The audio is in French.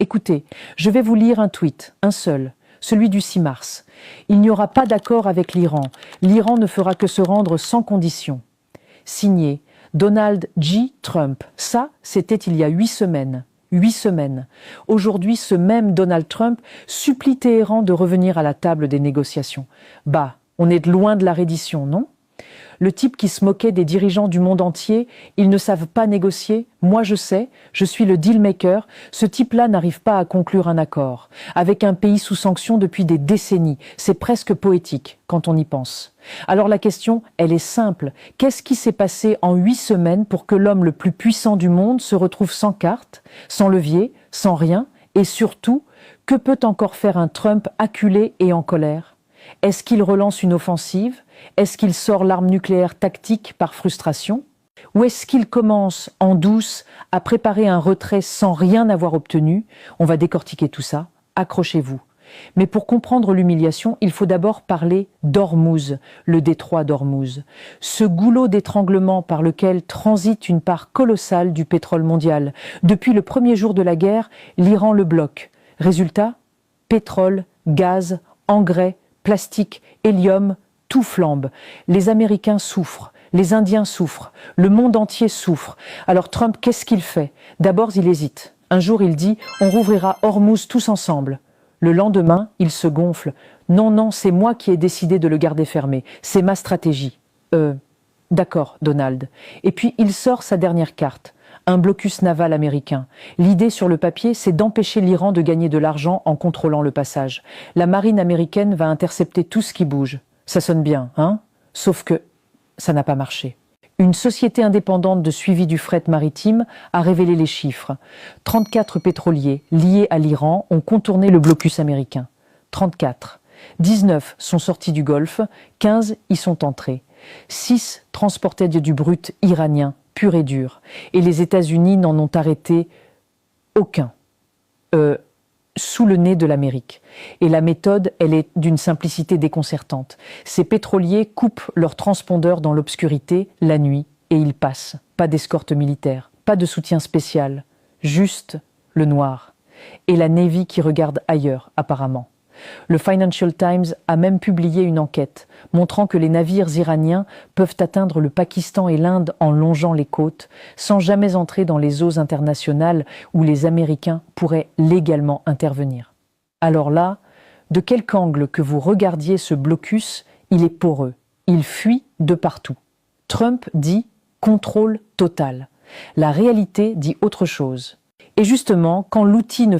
Écoutez, je vais vous lire un tweet, un seul, celui du 6 mars. Il n'y aura pas d'accord avec l'Iran. L'Iran ne fera que se rendre sans condition. Signé Donald J. Trump. Ça, c'était il y a 8 semaines. 8 semaines. Aujourd'hui, ce même Donald Trump supplie Téhéran de revenir à la table des négociations. Bah, on est loin de la reddition, non ? Le type qui se moquait des dirigeants du monde entier, ils ne savent pas négocier, moi je sais, je suis le deal maker, ce type-là n'arrive pas à conclure un accord, avec un pays sous sanction depuis des décennies, c'est presque poétique quand on y pense. Alors la question, elle est simple, qu'est-ce qui s'est passé en 8 semaines pour que l'homme le plus puissant du monde se retrouve sans carte, sans levier, sans rien, et surtout, que peut encore faire un Trump acculé et en colère ? Est-ce qu'il relance une offensive ? Est-ce qu'il sort l'arme nucléaire tactique par frustration ? Ou est-ce qu'il commence en douce à préparer un retrait sans rien avoir obtenu ? On va décortiquer tout ça. Accrochez-vous. Mais pour comprendre l'humiliation, il faut d'abord parler d'Ormuz, le détroit d'Ormuz. Ce goulot d'étranglement par lequel transite une part colossale du pétrole mondial. Depuis le premier jour de la guerre, l'Iran le bloque. Résultat ? Pétrole, gaz, engrais, plastique, hélium, tout flambe. Les Américains souffrent, les Indiens souffrent, le monde entier souffre. Alors Trump, qu'est-ce qu'il fait ? D'abord, il hésite. Un jour, il dit « on rouvrira Ormuz tous ensemble ». Le lendemain, il se gonfle. « Non, non, c'est moi qui ai décidé de le garder fermé. C'est ma stratégie. » D'accord, Donald. Et puis, il sort sa dernière carte. Un blocus naval américain. L'idée sur le papier, c'est d'empêcher l'Iran de gagner de l'argent en contrôlant le passage. La marine américaine va intercepter tout ce qui bouge. Ça sonne bien, hein ? Sauf que ça n'a pas marché. Une société indépendante de suivi du fret maritime a révélé les chiffres. 34 pétroliers liés à l'Iran ont contourné le blocus américain. 34. 19 sont sortis du Golfe, 15 y sont entrés. 6 transportaient du brut iranien, pur et dur. Et les États-Unis n'en ont arrêté aucun. Sous le nez de l'Amérique. Et la méthode, elle est d'une simplicité déconcertante. Ces pétroliers coupent leurs transpondeurs dans l'obscurité, la nuit, et ils passent. Pas d'escorte militaire, pas de soutien spécial, juste le noir. Et la Navy qui regarde ailleurs, apparemment. Le Financial Times a même publié une enquête montrant que les navires iraniens peuvent atteindre le Pakistan et l'Inde en longeant les côtes, sans jamais entrer dans les eaux internationales où les Américains pourraient légalement intervenir. Alors là, de quelque angle que vous regardiez ce blocus, il est poreux, il fuit de partout. Trump dit « contrôle total ». La réalité dit autre chose. Et justement, quand l'outil ne